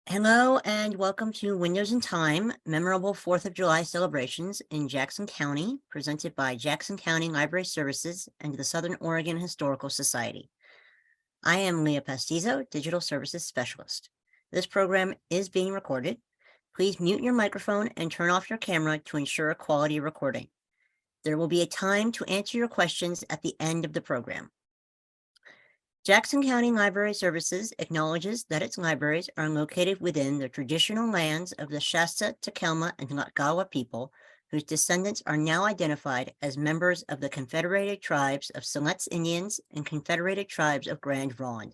Hello and welcome to Windows in Time, memorable 4th of July celebrations in Jackson County, presented by Jackson County Library Services and the Southern Oregon Historical Society. I am Leah Pastizo, Digital Services Specialist. This program is being recorded. Please mute your microphone and turn off your camera to ensure a quality recording. There will be a time to answer your questions at the end of the program. Jackson County Library Services acknowledges that its libraries are located within the traditional lands of the Shasta, Takelma, and Latgawa people, whose descendants are now identified as members of the Confederated Tribes of Siletz Indians and Confederated Tribes of Grand Ronde,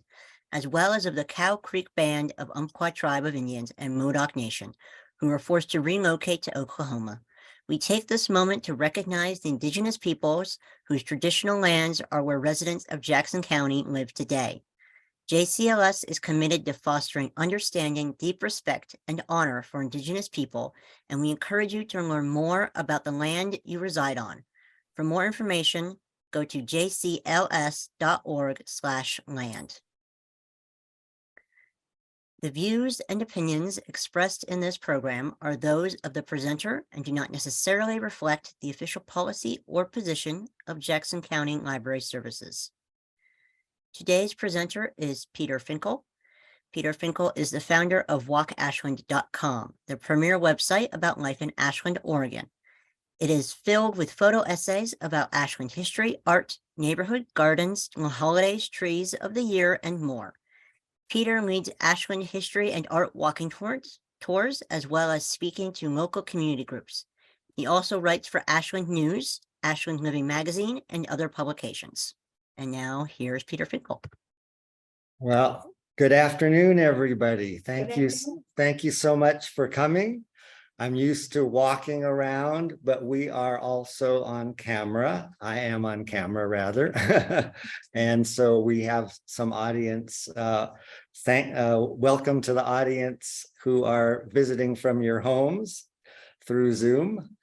as well as of the Cow Creek Band of Umpqua Tribe of Indians and Modoc Nation, who were forced to relocate to Oklahoma. We take this moment to recognize the indigenous peoples whose traditional lands are where residents of Jackson County live today. JCLS is committed to fostering understanding, deep respect, and honor for indigenous people, and we encourage you to learn more about the land you reside on. For more information, go to jcls.org/land. The views and opinions expressed in this program are those of the presenter and do not necessarily reflect the official policy or position of Jackson County Library Services. Today's presenter is Peter Finkle. Peter Finkle is the founder of walkashland.com, the premier website about life in Ashland, Oregon. It is filled with photo essays about Ashland history, art, neighborhood gardens, holidays, trees of the year, and more. Peter leads Ashland history and art walking tours, as well as speaking to local community groups. He also writes for Ashland News, Ashland Living Magazine, and other publications. And now here's Peter Finkle. Well, good afternoon, everybody. Thank you so much for coming. I'm used to walking around, but we are also on camera. I am on camera, rather. And so we have some audience. Welcome to the audience who are visiting from your homes through Zoom.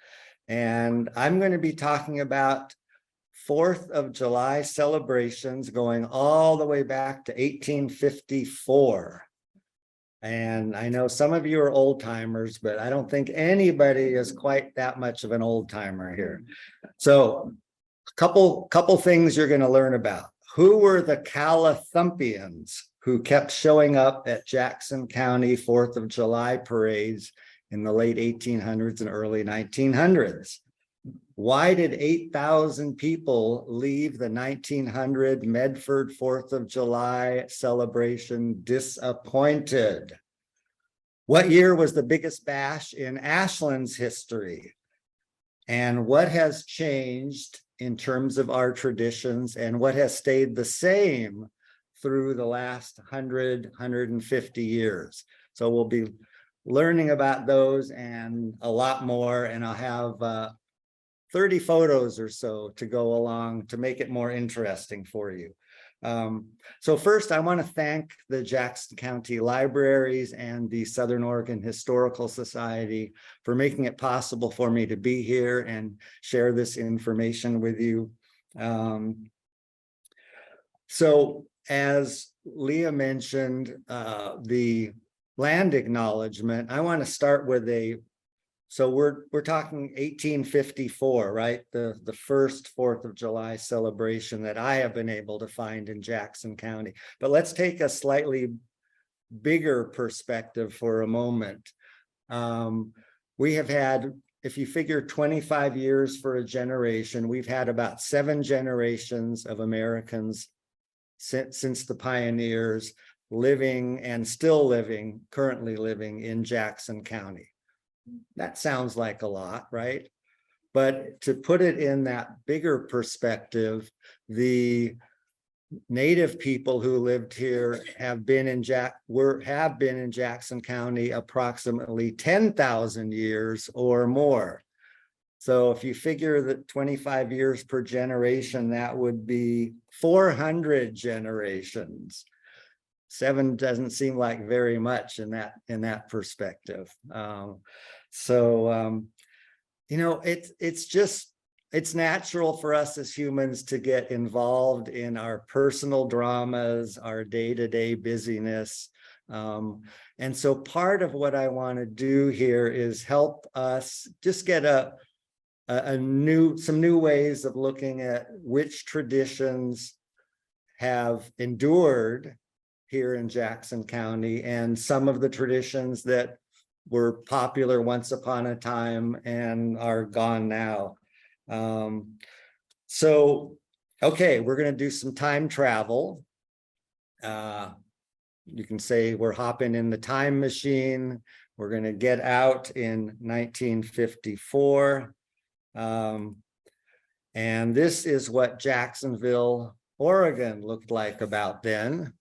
And I'm going to be talking about 4th of July celebrations going all the way back to 1854. And I know some of you are old timers, but I don't think anybody is quite that much of an old timer here. So a couple things you're going to learn about. Who were the Calathumpians who kept showing up at Jackson County 4th of July parades in the late 1800s and early 1900s? Why did 8,000 people leave the 1900 Medford 4th of July celebration disappointed? What year was the biggest bash in Ashland's history? And what has changed in terms of our traditions, and what has stayed the same through the last 150 years? So we'll be learning about those and a lot more, and I'll have 30 photos or so to go along to make it more interesting for you. So first, I want to thank the Jackson County Libraries and the Southern Oregon Historical Society for making it possible for me to be here and share this information with you. So as Leah mentioned, the land acknowledgement, I want to start with so we're talking 1854, right? The first 4th of July celebration that I have been able to find in Jackson County. But let's take a slightly bigger perspective for a moment. We have had, if you figure 25 years for a generation, we've had about 7 generations of Americans since the pioneers living and still living, currently living in Jackson County. That sounds like a lot, right? But to put it in that bigger perspective, the native people who lived here have been in Jackson County approximately 10,000 years or more. So if you figure that 25 years per generation, that would be 400 generations. 7 doesn't seem like very much in that perspective. You know, it's just it's natural for us as humans to get involved in our personal dramas, our day-to-day busyness. And so part of what I want to do here is help us just get some new ways of looking at which traditions have endured here in Jackson County, and some of the traditions that were popular once upon a time and are gone now. Okay, we're going to do some time travel. You can say we're hopping in the time machine. We're going to get out in 1954. And this is what Jacksonville, Oregon looked like about then.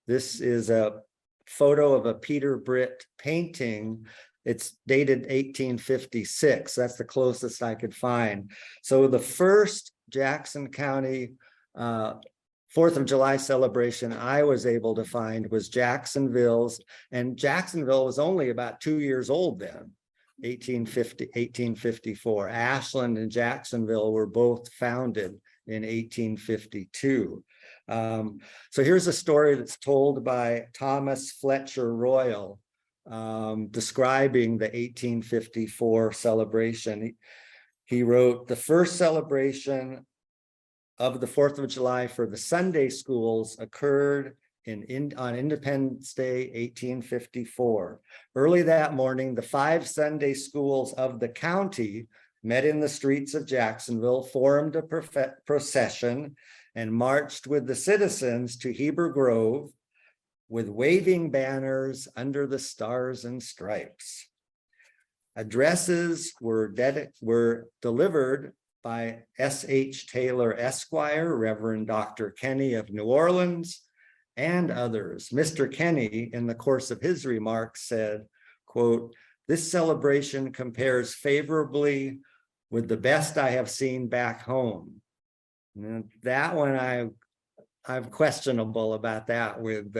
This is a photo of a Peter Britt painting. It's dated 1856. That's the closest I could find. So the first Jackson County 4th of July celebration I was able to find was Jacksonville's, and Jacksonville was only about 2 years old then, 1854. Ashland and Jacksonville were both founded in 1852. So here's a story that's told by Thomas Fletcher Royal, describing the 1854 celebration. He wrote, the first celebration of the 4th of July for the Sunday schools occurred on Independence Day, 1854. Early that morning, the 5 Sunday schools of the county met in the streets of Jacksonville, formed a procession, and marched with the citizens to Heber Grove with waving banners under the stars and stripes. Addresses were delivered by S.H. Taylor Esquire, Reverend Dr. Kenny of New Orleans, and others. Mr. Kenny, in the course of his remarks, said, quote, "This celebration compares favorably with the best I have seen back home." And that one I'm questionable about that, with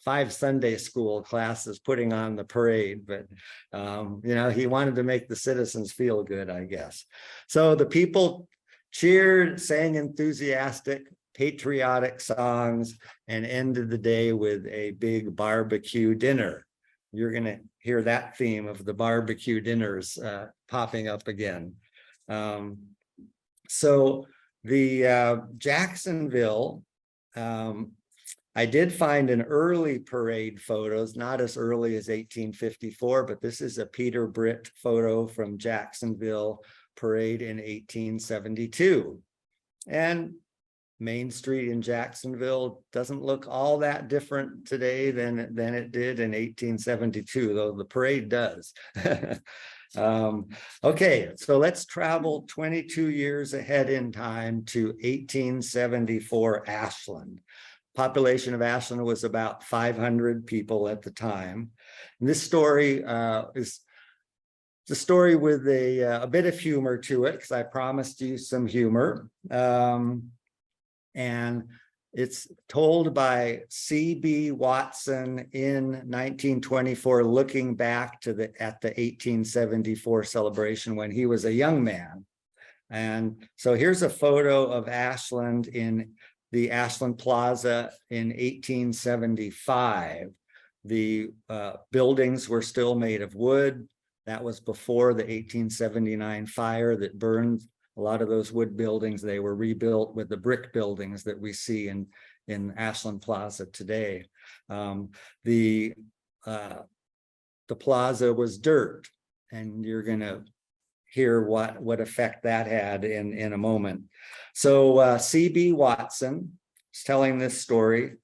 5 Sunday school classes putting on the parade, but he wanted to make the citizens feel good, I guess. So the people cheered, sang enthusiastic, patriotic songs, and ended the day with a big barbecue dinner. You're going to hear that theme of the barbecue dinners popping up again. So the Jacksonville, I did find an early parade photos, not as early as 1854, but this is a Peter Britt photo from Jacksonville parade in 1872. And Main Street in Jacksonville doesn't look all that different today than it did in 1872, though the parade does. Okay, so let's travel 22 years ahead in time to 1874 Ashland. Population of Ashland was about 500 people at the time. And this story is the story with a bit of humor to it, because I promised you some humor. And it's told by C.B. Watson in 1924, looking back to at the 1874 celebration when he was a young man. And so here's a photo of Ashland in the Ashland Plaza in 1875. The buildings were still made of wood. That was before the 1879 fire that burned a lot of those wood buildings. They were rebuilt with the brick buildings that we see in Ashland Plaza today. The plaza was dirt, and you're going to hear what effect that had in a moment. So C.B. Watson is telling this story.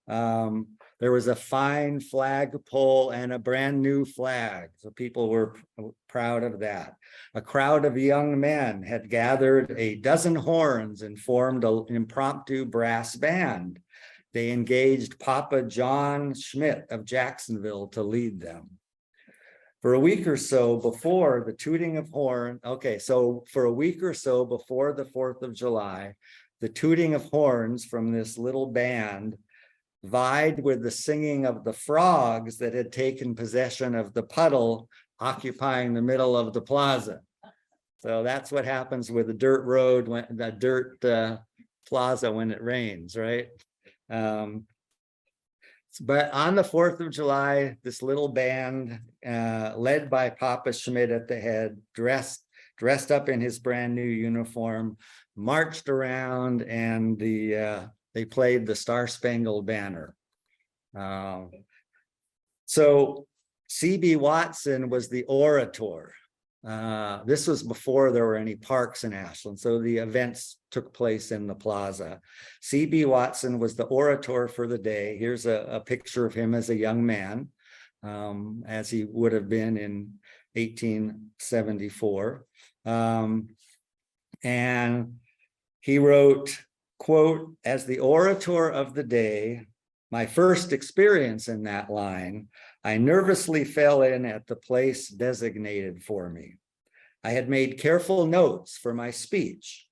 There was a fine flagpole and a brand new flag. So people were proud of that. A crowd of young men had gathered a dozen horns and formed an impromptu brass band. They engaged Papa John Schmidt of Jacksonville to lead them. For a week or so before the tooting of horn, for a week or so before the 4th of July, the tooting of horns from this little band vied with the singing of the frogs that had taken possession of the puddle occupying the middle of the plaza. So that's what happens with a dirt road, when the dirt plaza when it rains, right? But on the 4th of July, this little band led by Papa Schmidt at the head, dressed up in his brand new uniform, marched around, and they played the Star Spangled Banner. So C.B. Watson was the orator. This was before there were any parks in Ashland, so the events took place in the plaza. C.B. Watson was the orator for the day. Here's a picture of him as a young man, as he would have been in 1874. And he wrote, quote, "As the orator of the day, my first experience in that line, I nervously fell in at the place designated for me. I had made careful notes for my speech.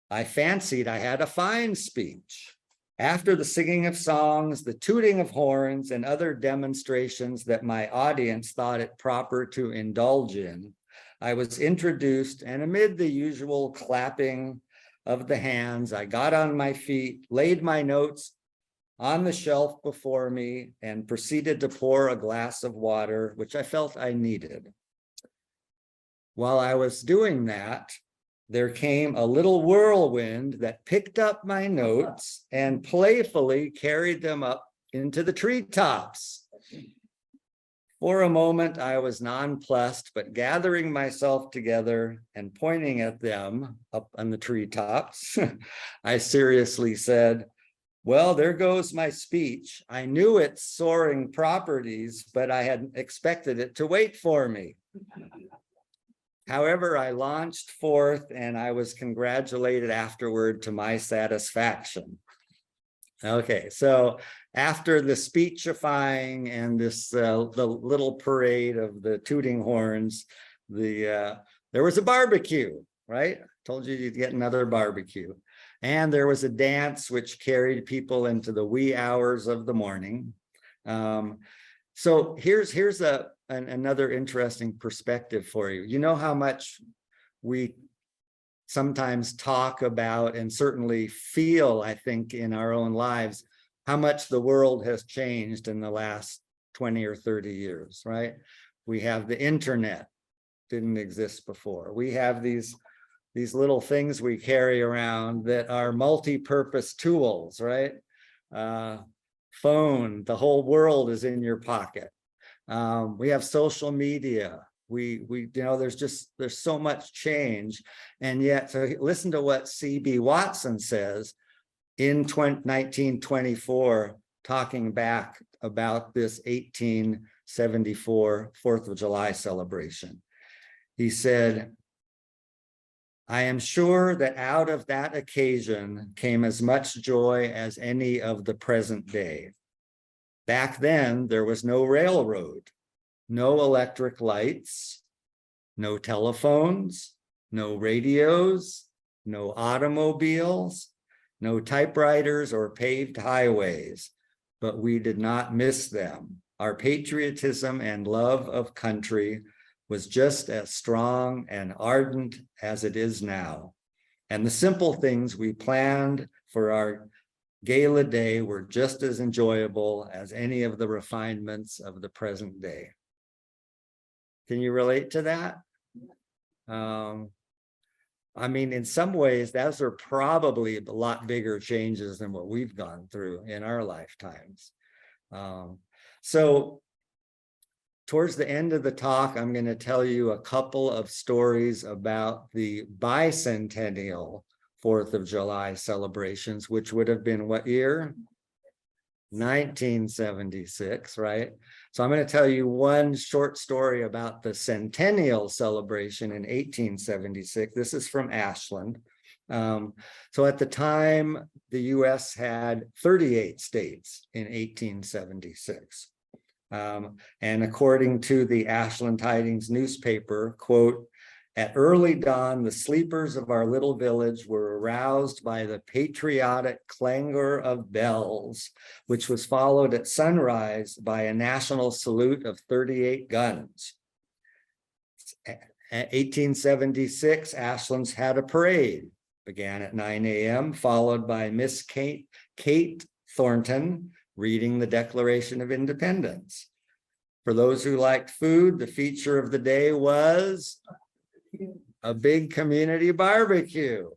I fancied I had a fine speech. After the singing of songs, the tooting of horns, and other demonstrations that my audience thought it proper to indulge in, I was introduced, and amid the usual clapping of the hands, I got on my feet, laid my notes on the shelf before me, and proceeded to pour a glass of water, which I felt I needed. While I was doing that, there came a little whirlwind that picked up my notes and playfully carried them up into the treetops. For a moment, I was nonplussed, but gathering myself together and pointing at them up on the treetops, I seriously said, well, there goes my speech. I knew its soaring properties, but I hadn't expected it to wait for me. However, I launched forth, and I was congratulated afterward to my satisfaction. Okay, so after the speechifying and this the little parade of the tooting horns, there was a barbecue, right? Told you you'd get another barbecue. And there was a dance which carried people into the wee hours of the morning. So here's another interesting perspective for you. You know how much we sometimes talk about and certainly feel, I think, in our own lives, how much the world has changed in the last 20 or 30 years, right? We have the internet, didn't exist before. We have these little things we carry around that are multi-purpose tools, right? Phone, the whole world is in your pocket. We have social media. We there's so much change. And yet, so listen to what C.B. Watson says in 1924, talking back about this 1874 4th of July celebration. He said, I am sure that out of that occasion came as much joy as any of the present day. Back then, there was no railroad, no electric lights, no telephones, no radios, no automobiles, no typewriters or paved highways, but we did not miss them. Our patriotism and love of country was just as strong and ardent as it is now. And the simple things we planned for our gala day were just as enjoyable as any of the refinements of the present day. Can you relate to that? I mean, in some ways, those are probably a lot bigger changes than what we've gone through in our lifetimes. So towards the end of the talk, I'm going to tell you a couple of stories about the bicentennial 4th of July celebrations, which would have been what year? 1976, right? So I'm going to tell you one short story about the centennial celebration in 1876. This is from Ashland. So at the time, the US had 38 states in 1876. And according to the Ashland Tidings newspaper, quote, at early dawn, the sleepers of our little village were aroused by the patriotic clangor of bells, which was followed at sunrise by a national salute of 38 guns. 1876, Ashland's had a parade. Began at 9 a.m., followed by Miss Kate Thornton reading the Declaration of Independence. For those who liked food, the feature of the day was a big community barbecue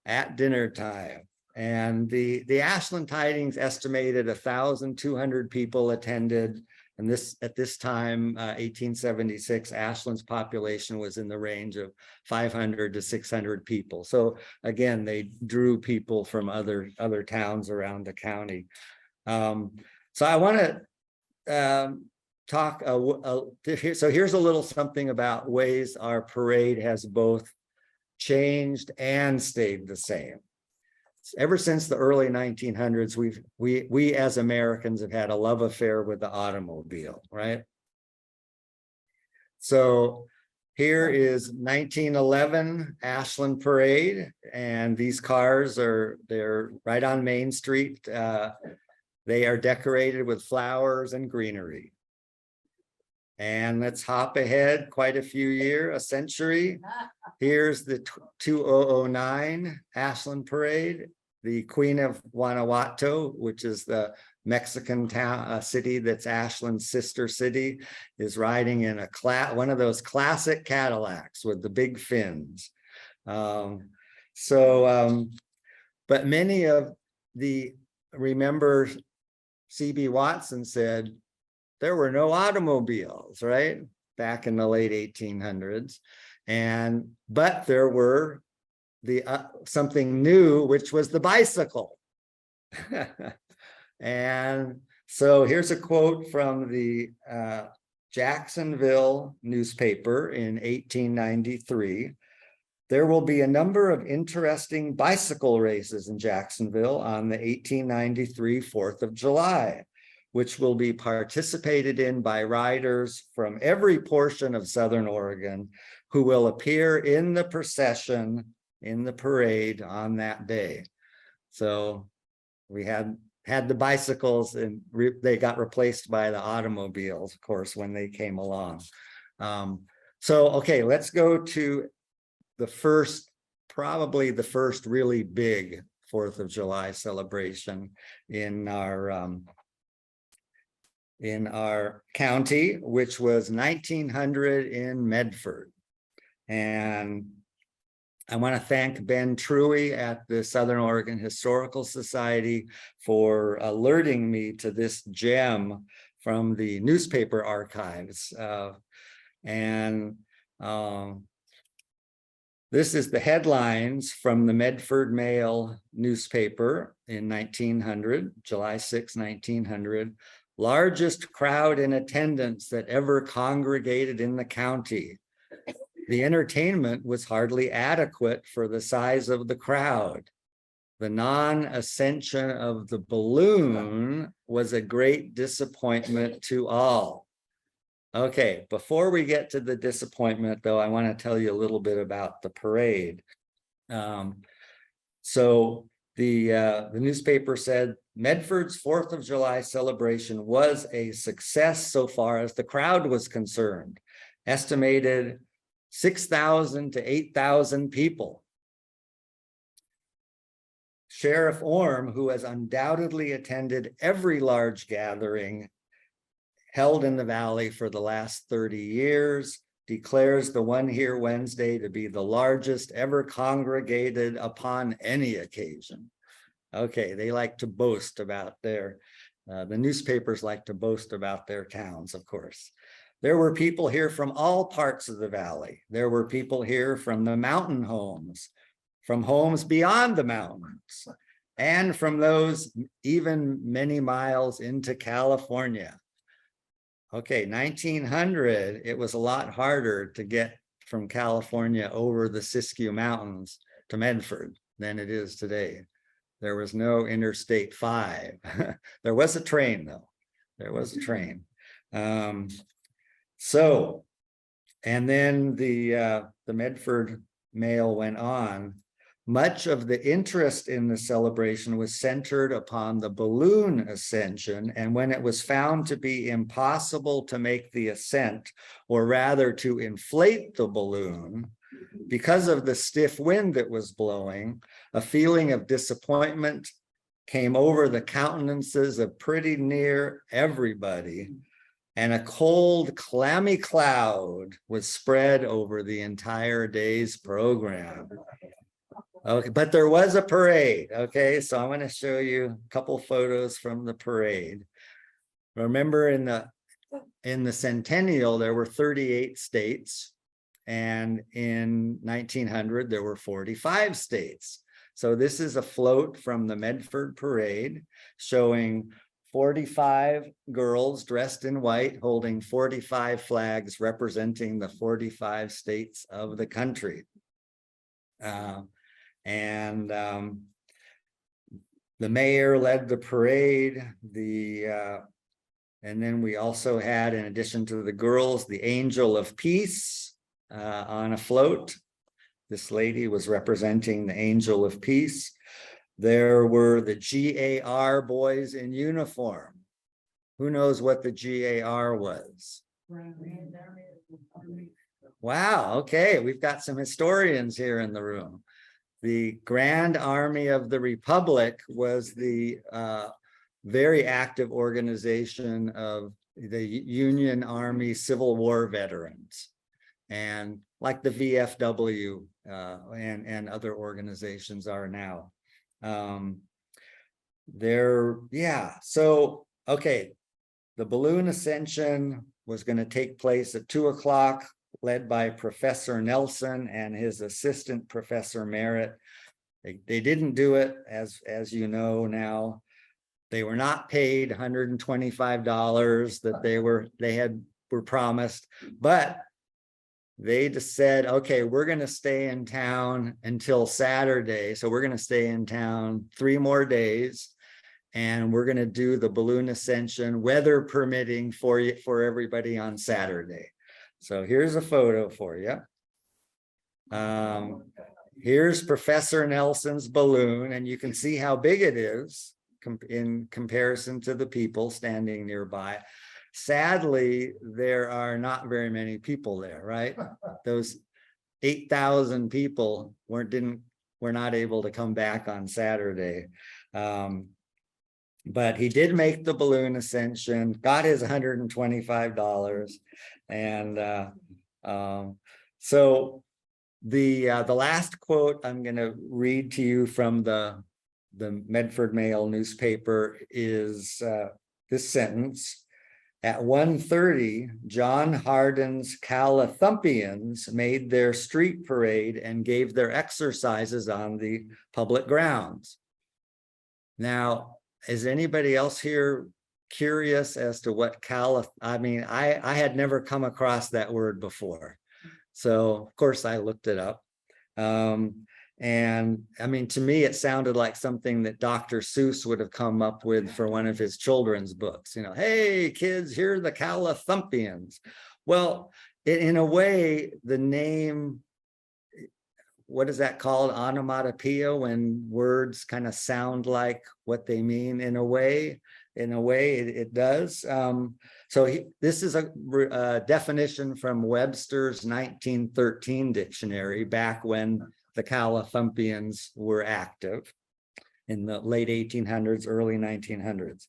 at dinner time. And the Ashland Tidings estimated 1,200 people attended. And at this time, 1876, Ashland's population was in the range of 500 to 600 people. So again, they drew people from other towns around the county. So I want to talk. So here's a little something about ways our parade has both changed and stayed the same. Ever since the early 1900s, we as Americans have had a love affair with the automobile, right? So here is 1911 Ashland Parade, and these cars they're right on Main Street. They are decorated with flowers and greenery. And let's hop ahead quite a century. Here's the 2009 Ashland Parade. The Queen of Guanajuato, which is the Mexican town city that's Ashland's sister city, is riding in one of those classic Cadillacs with the big fins. But many of remember C.B. Watson said there were no automobiles, right? Back in the late 1800s. But there were something new, which was the bicycle. And so here's a quote from the Jacksonville newspaper in 1893. There will be a number of interesting bicycle races in Jacksonville on the 1893 4th of July, which will be participated in by riders from every portion of Southern Oregon who will appear in the procession in the parade on that day. So we had the bicycles, and they got replaced by the automobiles, of course, when they came along. Okay, let's go to probably the first really big 4th of July celebration in our county, which was 1900 in Medford. And I want to thank Ben Truey at the Southern Oregon Historical Society for alerting me to this gem from the newspaper archives. This is the headlines from the Medford Mail newspaper in 1900, July 6, 1900. Largest crowd in attendance that ever congregated in the county. The entertainment was hardly adequate for the size of the crowd. The non-ascension of the balloon was a great disappointment to all. Okay, before we get to the disappointment, though, I want to tell you a little bit about the parade. So the newspaper said Medford's 4th of July celebration was a success so far as the crowd was concerned. Estimated 6,000 to 8,000 people. Sheriff Orm, who has undoubtedly attended every large gathering held in the valley for the last 30 years, declares the one here Wednesday to be the largest ever congregated upon any occasion. Okay, they like to boast about the newspapers like to boast about their towns, of course. There were people here from all parts of the valley. There were people here from the mountain homes, from homes beyond the mountains, and from those even many miles into California. Okay, 1900, it was a lot harder to get from California over the Siskiyou Mountains to Medford than it is today. There was no Interstate 5. There was a train, though. There was a train. And then the Medford Mail went on. much of the interest in the celebration was centered upon the balloon ascension. And when it was found to be impossible to make the ascent, or rather to inflate the balloon, because of the stiff wind that was blowing, a feeling of disappointment came over the countenances of pretty near everybody, and a cold, clammy cloud was spread over the entire day's program. Okay, but there was a parade. Okay, so I'm going to show you a couple photos from the parade. Remember, in the centennial, there were 38 states, and in 1900 there were 45 states. So this is a float from the Medford parade showing 45 girls dressed in white holding 45 flags representing the 45 states of the country. The mayor led the parade. And then we also had, in addition to the girls, the Angel of Peace on a float. This lady was representing the Angel of Peace. There were the GAR boys in uniform. Who knows what the GAR was? Wow, okay, we've got some historians here in the room. The Grand Army of the Republic was the very active organization of the Union Army Civil War veterans, and like the VFW and other organizations are now. So, okay, the balloon ascension was going to take place at 2 o'clock, led by Professor Nelson and his assistant, Professor Merritt. They didn't do it, as you know now. They were not paid $125 that they were promised, but they just said, okay, we're going to stay in town until Saturday. So we're going to stay in town 3 more days, and we're going to do the balloon ascension, weather permitting, for everybody on Saturday. So here's a photo for you. Here's Professor Nelson's balloon, and you can see how big it is in comparison to the people standing nearby. Sadly, there are not very many people there, right? Those 8,000 people were not able to come back on Saturday. But he did make the balloon ascension, got his $125. And so the last quote I'm going to read to you from the Medford Mail newspaper is this sentence. At 1:30, John Hardin's Calathumpians made their street parade and gave their exercises on the public grounds. Now, is anybody else here curious as to what I had never come across that word before. So of course I looked it up. And I mean, to me, it sounded like something that Dr. Seuss would have come up with for one of his children's books. You know, hey, kids, here are the Calathumpians. Well, in a way, the name, what is that called? Onomatopoeia, when words kind of sound like what they mean. In a way, it does. This is a definition from Webster's 1913 dictionary, back when the Calathumpians were active in the late 1800s, early 1900s.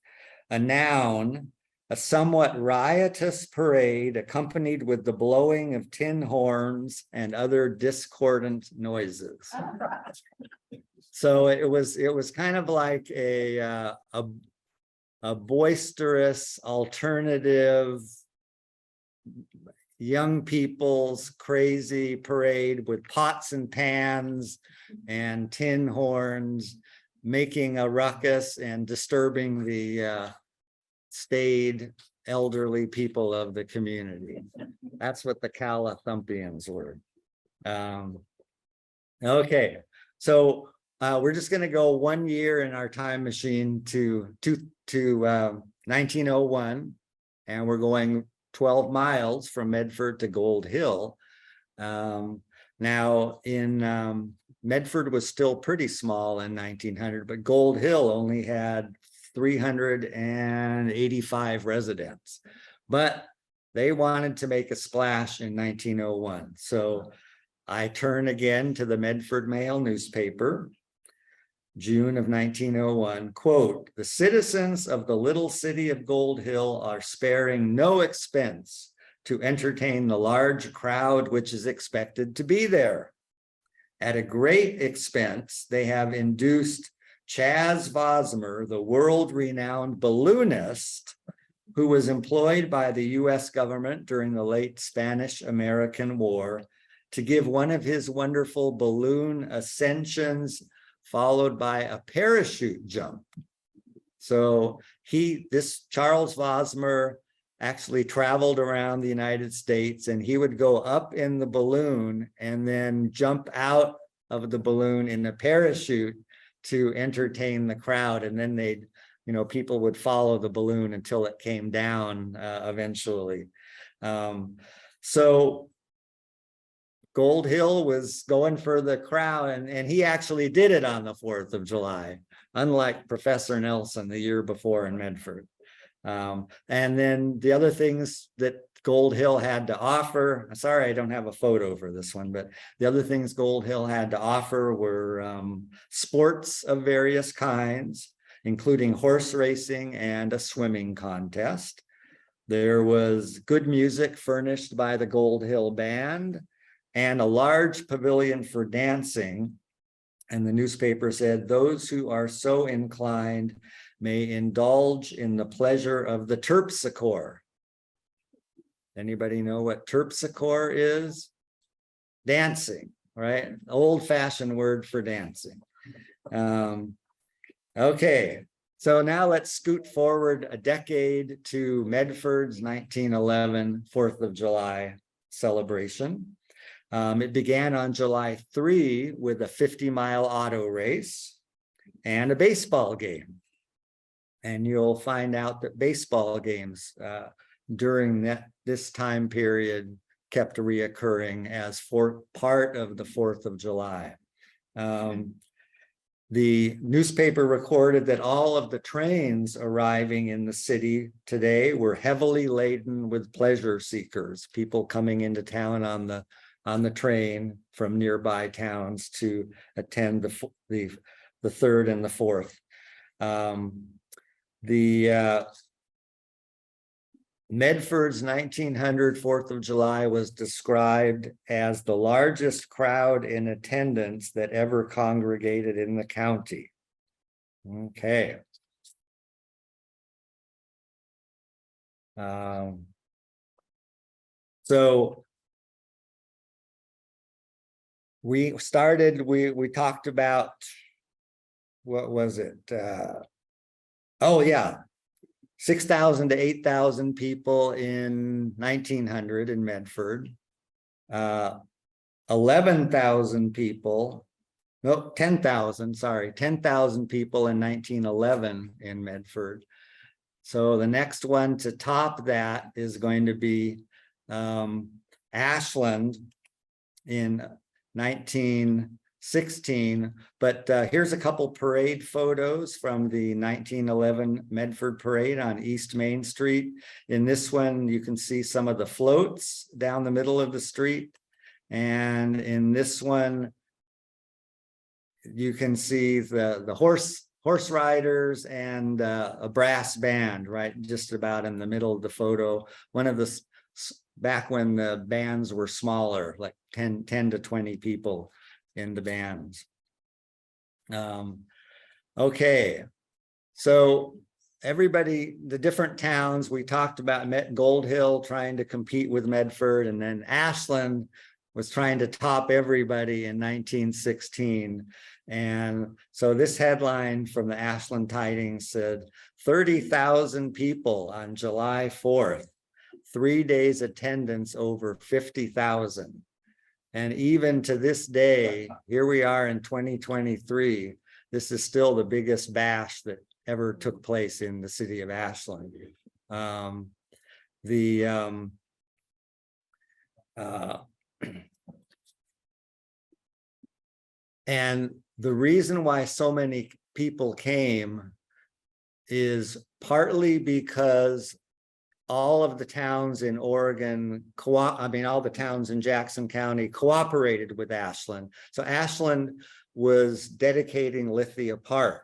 A noun, a somewhat riotous parade accompanied with the blowing of tin horns and other discordant noises. So it was kind of like a boisterous alternative young people's crazy parade with pots and pans and tin horns, making a ruckus and disturbing the staid elderly people of the community. That's what the Calathumpians were. Okay, so we're just going to go 1 year in our time machine to 1901, and we're going 12 miles from Medford to Gold Hill. Now in Medford was still pretty small in 1900, but Gold Hill only had 385 residents. But they wanted to make a splash in 1901. So I turn again to the Medford Mail newspaper, June of 1901, quote, "The citizens of the little city of Gold Hill are sparing no expense to entertain the large crowd which is expected to be there. At a great expense, they have induced Chas Vosmer, the world-renowned balloonist, who was employed by the US government during the late Spanish-American War, to give one of his wonderful balloon ascensions, followed by a parachute jump." So this Charles Vosmer actually traveled around the United States, and he would go up in the balloon and then jump out of the balloon in a parachute to entertain the crowd. And then people would follow the balloon until it came down eventually. So Gold Hill was going for the crowd, and he actually did it on the 4th of July, unlike Professor Nelson the year before in Medford. And then the other things that Gold Hill had to offer, sorry, I don't have a photo for this one, but the other things Gold Hill had to offer were sports of various kinds, including horse racing and a swimming contest. There was good music furnished by the Gold Hill Band and a large pavilion for dancing. And the newspaper said, "Those who are so inclined may indulge in the pleasure of the terpsichore." Anybody know what terpsichore is? Dancing, right? Old-fashioned word for dancing. Okay, so now let's scoot forward a decade to Medford's 1911 4th of July celebration. It began on July 3 with a 50-mile auto race and a baseball game. And you'll find out that baseball games during this time period kept reoccurring as part of the 4th of July. The newspaper recorded that all of the trains arriving in the city today were heavily laden with pleasure seekers, people coming into town on the train from nearby towns to attend the 3rd and the 4th. Medford's 1900 4th of July was described as the largest crowd in attendance that ever congregated in the county. Okay. So we talked about, what was it? Oh yeah, 6,000 to 8,000 people in 1900 in Medford, 11,000 people, no, 10,000, sorry, 10,000 people in 1911 in Medford. So the next one to top that is going to be Ashland in 1916, but here's a couple parade photos from the 1911 Medford Parade on East Main Street. In this one, you can see some of the floats down the middle of the street. And in this one, you can see the horse riders and a brass band, right, just about in the middle of the photo. One of the, back when the bands were smaller, like 10 to 20 people in the bands. Okay, so everybody, the different towns, we talked about Gold Hill trying to compete with Medford, and then Ashland was trying to top everybody in 1916. And so this headline from the Ashland Tidings said, 30,000 people on July 4th, 3 days attendance over 50,000. And even to this day, here we are in 2023, this is still the biggest bash that ever took place in the city of Ashland. And the reason why so many people came is partly because all of the towns in Oregon, all the towns in Jackson County cooperated with Ashland. So Ashland was dedicating Lithia Park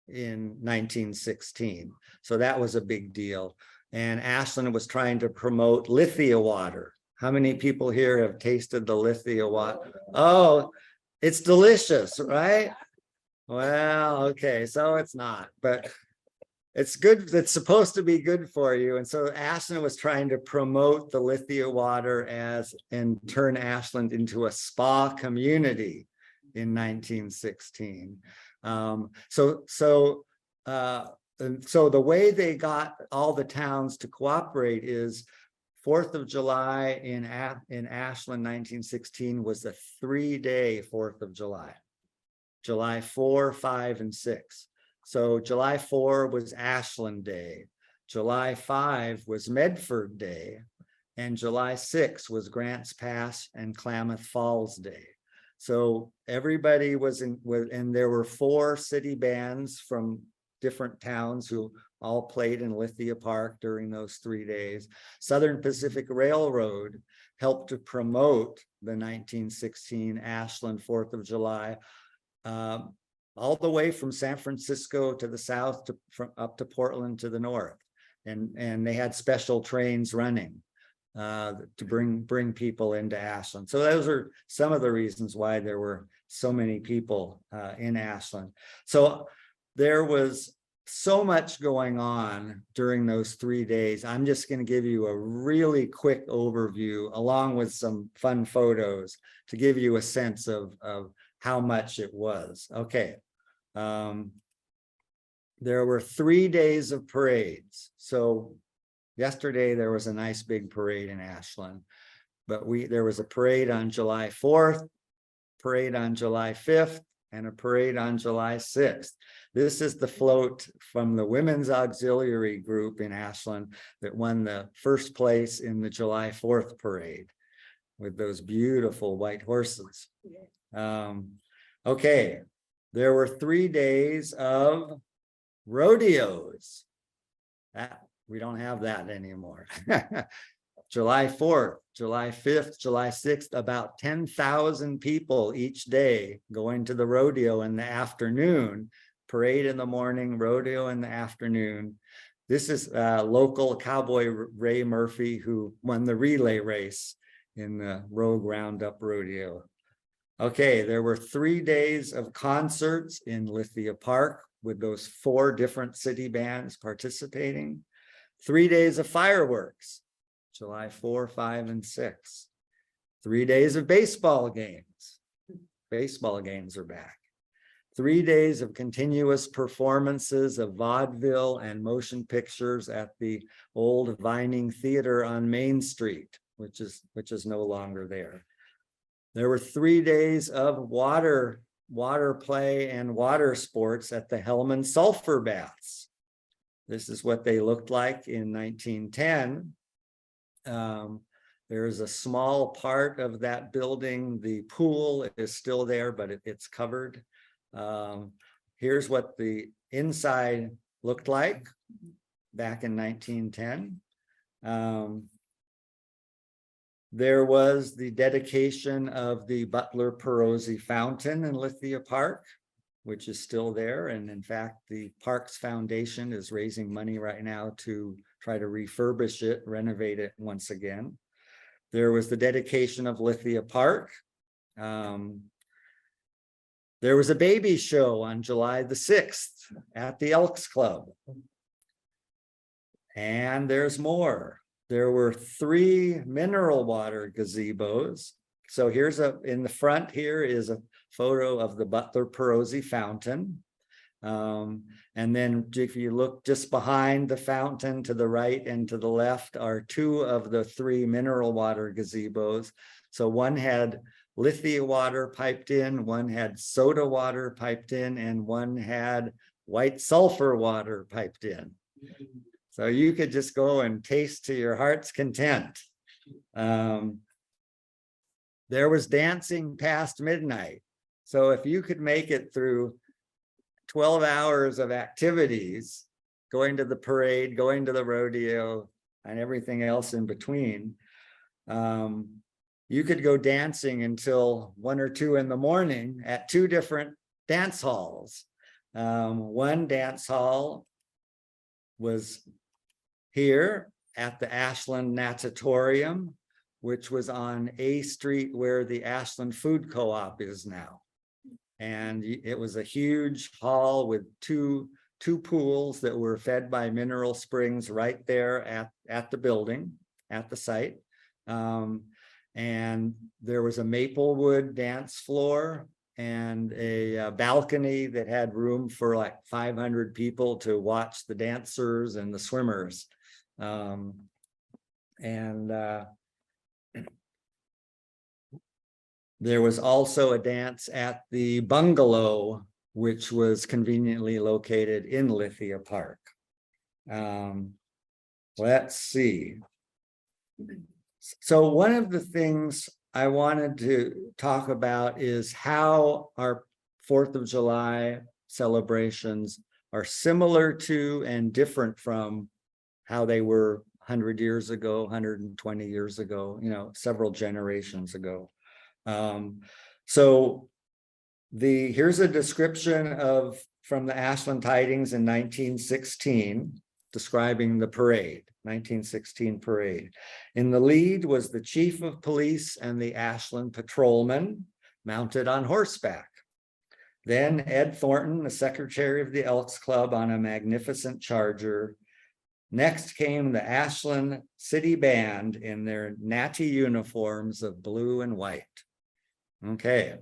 in 1916. So that was a big deal. And Ashland was trying to promote Lithia water. How many people here have tasted the Lithia water? Oh, it's delicious, right? Well, okay, so it's not, but it's good. It's supposed to be good for you. And so Ashland was trying to promote the Lithia water and turn Ashland into a spa community in 1916. So the way they got all the towns to cooperate is 4th of July in Ashland 1916 was a 3-day 4th of July. July 4, 5, and 6. So July 4 was Ashland Day. July 5 was Medford Day. And July 6 was Grants Pass and Klamath Falls Day. So everybody was and there were 4 city bands from different towns who all played in Lithia Park during those 3 days. Southern Pacific Railroad helped to promote the 1916 Ashland 4th of July, all the way from San Francisco to the south up to Portland to the north. And they had special trains running to bring people into Ashland. So those are some of the reasons why there were so many people in Ashland. So there was so much going on during those 3 days. I'm just going to give you a really quick overview along with some fun photos to give you a sense of how much it was. Okay. There were 3 days of parades. So yesterday there was a nice big parade in Ashland, but there was a parade on July 4th, parade on July 5th, and a parade on July 6th. This is the float from the Women's Auxiliary Group in Ashland that won the first place in the July 4th parade with those beautiful white horses. Okay, there were 3 days of rodeos. We don't have that anymore. July 4th, July 5th, July 6th, about 10,000 people each day going to the rodeo in the afternoon, parade in the morning, rodeo in the afternoon. This is local Cowboy Ray Murphy, who won the relay race in the Rogue Roundup Rodeo. Okay, there were 3 days of concerts in Lithia Park with those 4 different city bands participating. 3 days of fireworks, July 4, 5, and 6. 3 days of baseball games. Baseball games are back. 3 days of continuous performances of vaudeville and motion pictures at the old Vining Theater on Main Street, which is no longer there. There were 3 days of water play and water sports at the Helman Sulphur Baths. This is what they looked like in 1910. There is a small part of that building. The pool is still there, but it's covered. Here's what the inside looked like back in 1910. There was the dedication of the Butler Perozzi Fountain in Lithia Park, which is still there. And in fact, the Parks Foundation is raising money right now to try to refurbish it, renovate it once again. There was the dedication of Lithia Park. There was a baby show on July the 6th at the Elks Club. And there's more. There were 3 mineral water gazebos. So in the front here is a photo of the Butler Perozzi Fountain. And then if you look just behind the fountain to the right and to the left are 2 of the 3 mineral water gazebos. So one had Lithia water piped in, one had soda water piped in, and one had white sulfur water piped in. So you could just go and taste to your heart's content. There was dancing past midnight. So if you could make it through 12 hours of activities, going to the parade, going to the rodeo, and everything else in between, you could go dancing until 1 or 2 in the morning at 2 different dance halls. One dance hall was here at the Ashland Natatorium, which was on A Street where the Ashland Food Co-op is now. And it was a huge hall with two pools that were fed by mineral springs right there at the building, at the site. And there was a maple wood dance floor and a balcony that had room for like 500 people to watch the dancers and the swimmers. There was also a dance at the bungalow, which was conveniently located in Lithia Park. Let's see. So one of the things I wanted to talk about is how our 4th of July celebrations are similar to and different from how they were 100 years ago, 120 years ago, several generations ago. So here's a description from the Ashland Tidings in 1916, describing the parade, 1916 parade. In the lead was the chief of police and the Ashland patrolman mounted on horseback. Then Ed Thornton, the secretary of the Elks Club, on a magnificent charger. Next came the Ashland City Band in their natty uniforms of blue and white. Okay,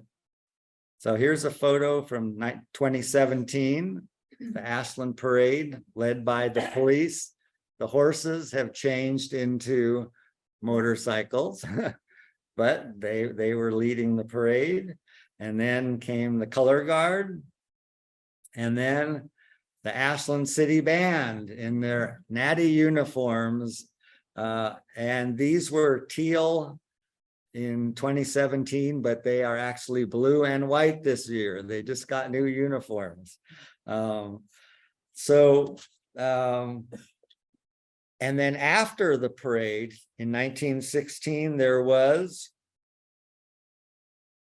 so here's a photo from 2017, the Ashland Parade led by the police. The horses have changed into motorcycles, but they were leading the parade. And then came the color guard, and then the Ashland City Band in their natty uniforms. And these were teal in 2017, but they are actually blue and white this year. They just got new uniforms. And then after the parade in 1916, there was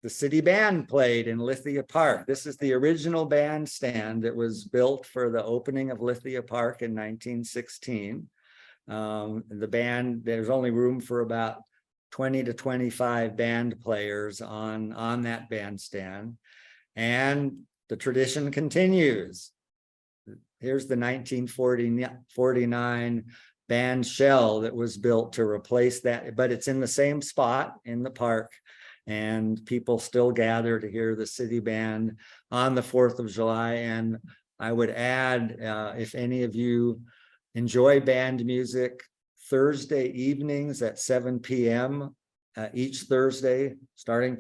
the city band played in Lithia Park. This is the original bandstand that was built for the opening of Lithia Park in 1916. The band, there's only room for about 20 to 25 band players on that bandstand. And the tradition continues. Here's the 1949 band shell that was built to replace that, but it's in the same spot in the park. And people still gather to hear the city band on the 4th of July. And I would add, if any of you enjoy band music, Thursday evenings at 7 p.m. Each Thursday, starting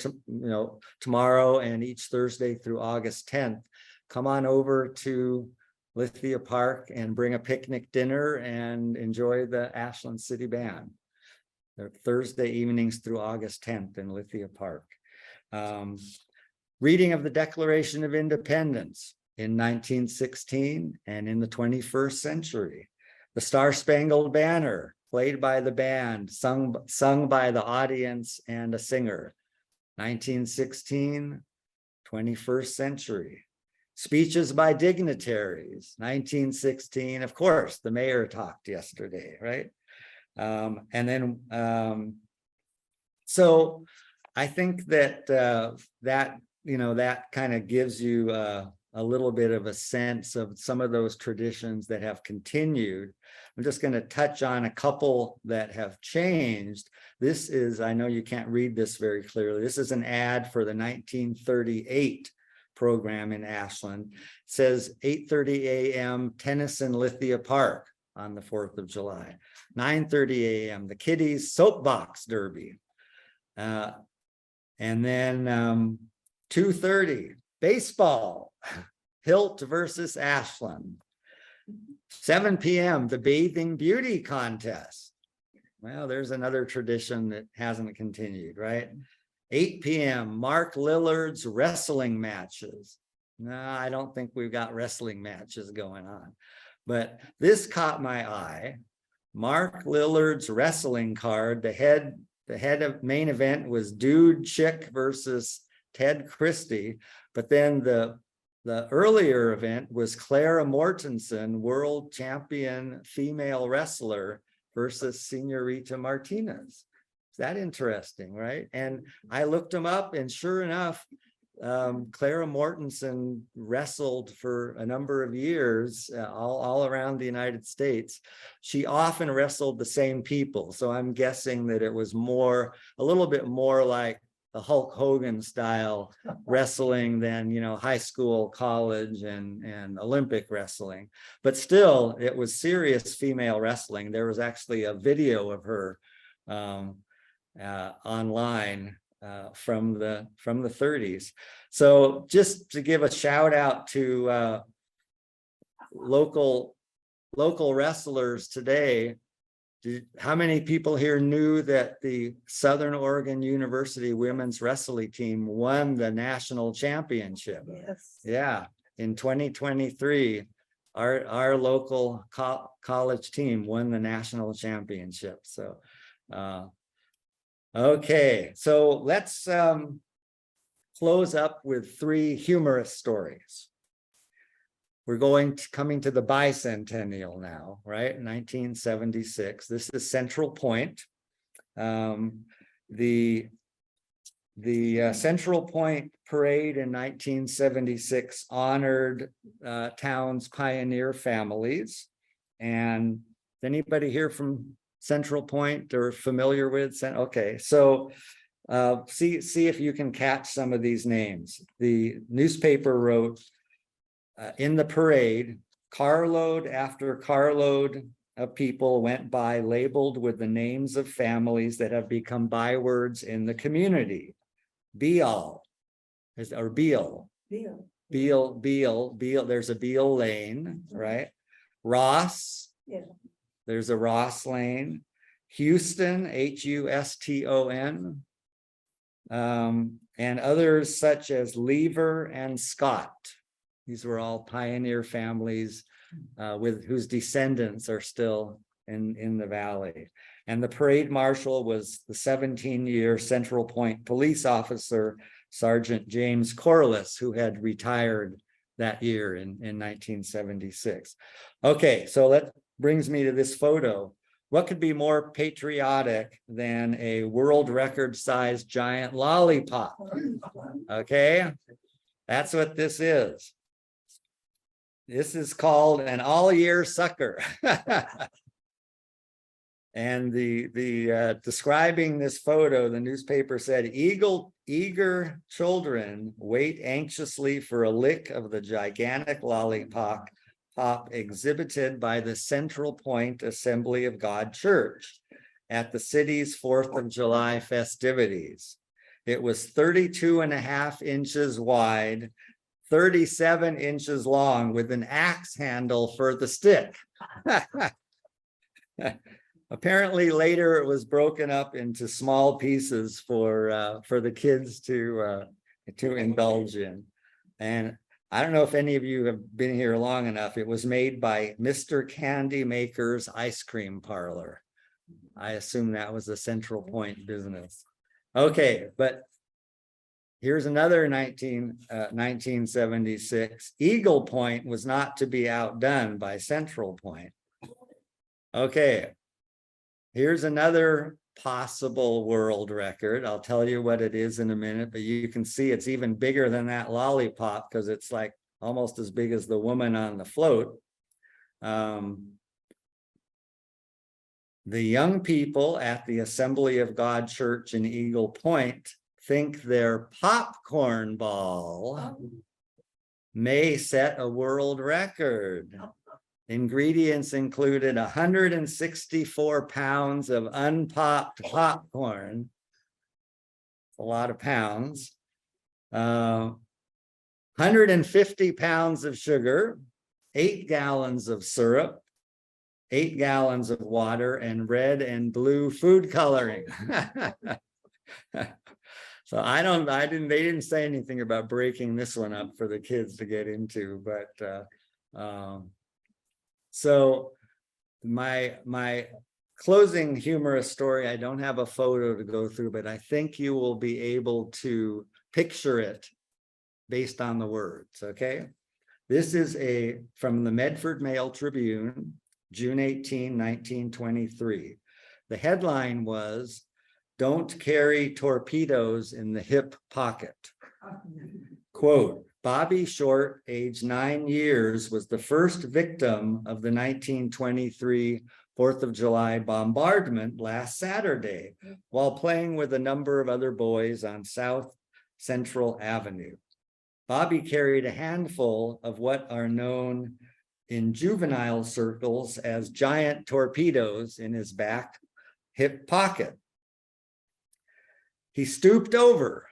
tomorrow and each Thursday through August 10th, come on over to Lithia Park and bring a picnic dinner and enjoy the Ashland City Band. They're Thursday evenings through August 10th in Lithia Park. Reading of the Declaration of Independence in 1916 and in the 21st century. The Star-Spangled Banner, played by the band, sung by the audience and a singer. 1916, 21st century. Speeches by dignitaries, 1916. Of course, the mayor talked yesterday, right? So I think that that kind of gives you a little bit of a sense of some of those traditions that have continued. I'm just going to touch on a couple that have changed. This is, I know you can't read this very clearly. This is an ad for the 1938 program in Ashland. It says 8:30 a.m. tennis in Lithia Park on the 4th of July. 9:30 a.m. the Kiddies Soapbox Derby. And then 2:30 baseball, Hilt versus Ashland. 7 p.m. the Bathing Beauty Contest. Well, there's another tradition that hasn't continued, right? 8 p.m., Mark Lillard's wrestling matches. No, I don't think we've got wrestling matches going on. But this caught my eye. Mark Lillard's wrestling card, the head of main event was Dude Chick versus Ted Christie. But then the earlier event was Clara Mortensen, world champion female wrestler, versus Senorita Martinez. Is that interesting, right? And I looked them up, and sure enough, Clara Mortensen wrestled for a number of years all around the United States. She often wrestled the same people, so I'm guessing that it was a little bit more like the Hulk Hogan style wrestling than, you know, high school, college, and Olympic wrestling. But still, it was serious female wrestling. There was actually a video of her online from the 30s. So just to give a shout out to local wrestlers today. How many people here knew that the Southern Oregon University women's wrestling team won the national championship? Yes. Yeah, in 2023, our local college team won the national championship. So, okay, so let's close up with 3 humorous stories. We're coming to the bicentennial now, right? 1976. This is Central Point. The Central Point parade in 1976 honored town's pioneer families. And anybody here from Central Point or familiar with? Okay, so see if you can catch some of these names. The newspaper wrote, in the parade, carload after carload of people went by labeled with the names of families that have become bywords in the community. Beal, or Beal. Beal, there's a Beal Lane, right? Ross, Yeah. There's a Ross Lane. Houston, Huston, and others such as Lever and Scott. These were all pioneer families with whose descendants are still in the valley. And the parade marshal was the 17-year Central Point police officer, Sergeant James Corliss, who had retired that year in 1976. Okay, so that brings me to this photo. What could be more patriotic than a world record sized giant lollipop? Okay, that's what this is. This is called an all-year sucker. And the describing this photo, the newspaper said, eager children wait anxiously for a lick of the gigantic lollipop exhibited by the Central Point Assembly of God Church at the city's 4th of July festivities. It was 32.5 inches wide, 37 inches long, with an axe handle for the stick. Apparently later it was broken up into small pieces for the kids to indulge in. And I don't know if any of you have been here long enough. It was made by Mr. Candy Maker's Ice Cream Parlor. I assume that was a Central Point business. Okay, but here's another 1976. Eagle Point was not to be outdone by Central Point. Okay, here's another possible world record. I'll tell you what it is in a minute, but you can see it's even bigger than that lollipop because it's like almost as big as the woman on the float. The young people at the Assembly of God Church in Eagle Point think their popcorn ball may set a world record. Ingredients included 164 pounds of unpopped popcorn, a lot of pounds, 150 pounds of sugar, 8 gallons of syrup, 8 gallons of water, and red and blue food coloring. So they didn't say anything about breaking this one up for the kids to get into, but so my closing humorous story, I don't have a photo to go through, but I think you will be able to picture it based on the words, okay? This is from the Medford Mail Tribune, June 18, 1923. The headline was, "Don't carry torpedoes in the hip pocket." Quote, Bobby Short, age 9 years, was the first victim of the 1923 4th of July bombardment last Saturday while playing with a number of other boys on South Central Avenue. Bobby carried a handful of what are known in juvenile circles as giant torpedoes in his back hip pocket. He stooped over.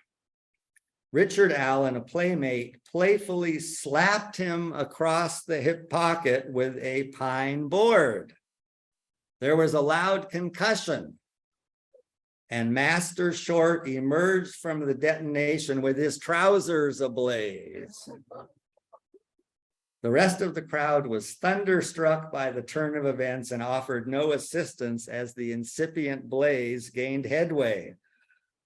Richard Allen, a playmate, playfully slapped him across the hip pocket with a pine board. There was a loud concussion, and Master Short emerged from the detonation with his trousers ablaze. The rest of the crowd was thunderstruck by the turn of events and offered no assistance as the incipient blaze gained headway.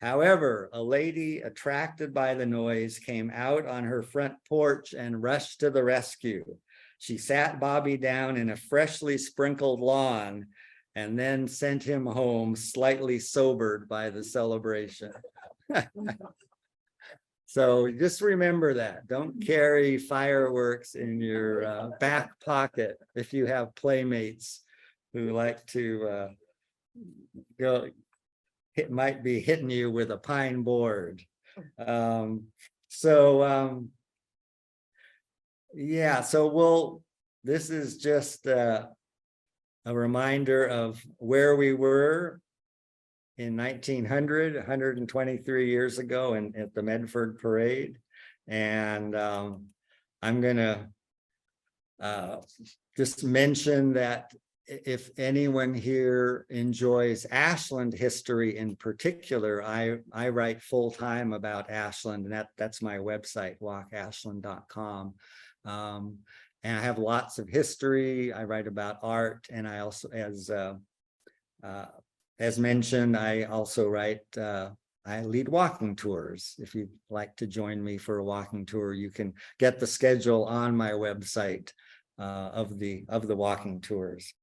However, a lady attracted by the noise came out on her front porch and rushed to the rescue. She sat Bobby down in a freshly sprinkled lawn and then sent him home slightly sobered by the celebration. So just remember that. Don't carry fireworks in your back pocket if you have playmates who like to might be hitting you with a pine board. Yeah, so this is just a reminder of where we were in 1900, 123 years ago at the Medford Parade. And I'm gonna just mention that if anyone here enjoys Ashland history in particular, I write full-time about Ashland, and that's my website, walkashland.com. And I have lots of history. I write about art, and I also, as mentioned, I also I lead walking tours. If you'd like to join me for a walking tour, you can get the schedule on my website of the walking tours.